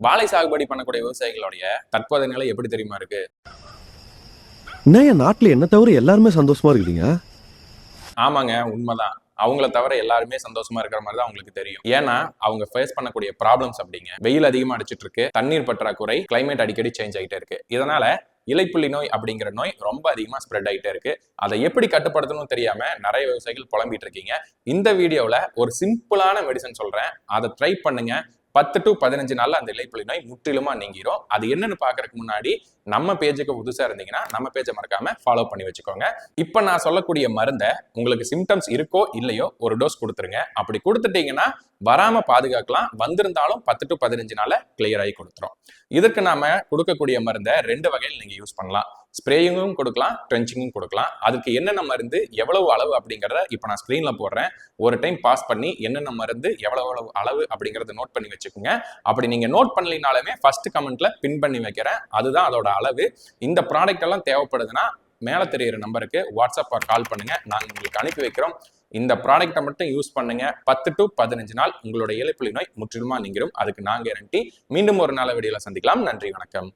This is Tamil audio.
வாழை சாகுபடி பண்ணக்கூடிய விவசாயிகளுடைய தற்போதைய நிலை எப்படி தெரியுமா இருக்கு? என் நாட்டுல என்ன தவிர எல்லாருமே சந்தோஷமா இருக்கீங்க? ஆமாங்க, உண்மைதான். அவங்கள தவிர எல்லாருமே சந்தோஷமா இருக்கிற மாதிரி தான் அவங்களுக்கு தெரியும். ஏன்னா அவங்க ஃபேஸ் பண்ணக்கூடிய ப்ராப்ளம்ஸ் அப்படிங்க. வெயில் அதிகமா அடிச்சிட்டு இருக்கு, தண்ணீர் பற்றாக்குறை, கிளைமேட் அடிக்கடி சேஞ்ச் ஆகிட்டே இருக்கு. இதனால இலைப்புள்ளி நோய் அப்படிங்கிற நோய் ரொம்ப அதிகமா ஸ்ப்ரெட் ஆகிட்டே இருக்கு. அதை எப்படி கட்டுப்படுத்தணும்னு தெரியாம நிறைய விவசாயிகள் புலம்பிட்டு இருக்கீங்க. இந்த வீடியோவில் ஒரு சிம்பிளான மெடிசன் சொல்றேன், அதை ட்ரை பண்ணுங்க. 10 to 15 நாள்ல அந்த இலைப்புள்ளி நோய் முற்றிலுமா நீங்கிரும். அது என்னன்னு பாக்குறதுக்கு முன்னாடி நம்ம பேஜுக்கு புதுசா இருந்தீங்கன்னா நம்ம பேஜை மறக்காம ஃபாலோ பண்ணி வச்சுக்கோங்க. இப்ப நான் சொல்லக்கூடிய மருந்தை உங்களுக்கு சிம்டம்ஸ் இருக்கோ இல்லையோ ஒரு டோஸ் கொடுத்துருங்க. அப்படி கொடுத்துட்டீங்கன்னா வராம பாதுகாக்கலாம். வந்திருந்தாலும் 10 to 15 நாள்ல கிளியர் ஆகி கொடுத்துரும். இதற்கு நாம கொடுக்கக்கூடிய மருந்தை 2 வகையில் நீங்க யூஸ் பண்ணலாம். ஸ்ப்ரேயிங்கும் கொடுக்கலாம், ட்ரென்ச்சிங்கும் கொடுக்கலாம். அதுக்கு என்னென்ன மருந்து எவ்வளவு அளவு அப்படிங்கிறத இப்போ நான் ஸ்க்ரீன்ல போடுறேன். ஒரு டைம் பாஸ் பண்ணி என்னென்ன மருந்து எவ்வளவு அளவு அப்படிங்கிறத நோட் பண்ணி வச்சுக்கோங்க. அப்படி நீங்க நோட் பண்ணலினாலுமே ஃபர்ஸ்ட் கமெண்ட்ல பின் பண்ணி வைக்கிறேன். அதுதான் அதோட அளவு. இந்த ப்ராடக்ட் எல்லாம் தேவைப்படுதுன்னா மேல தெரியிற நம்பருக்கு வாட்ஸ்அப் கால் பண்ணுங்க, நாங்க உங்களுக்கு அனுப்பி வைக்கிறோம். இந்த ப்ராடக்ட்டை மட்டும் யூஸ் பண்ணுங்க. 10 to 15 நாள் உங்களோட இலைப்புள்ளி நோய் முற்றிலுமா நீங்கிரும். அதுக்கு நான் கேரண்டி. மீண்டும் ஒரு நல்ல வீடியோல சந்திக்கலாம். நன்றி, வணக்கம்.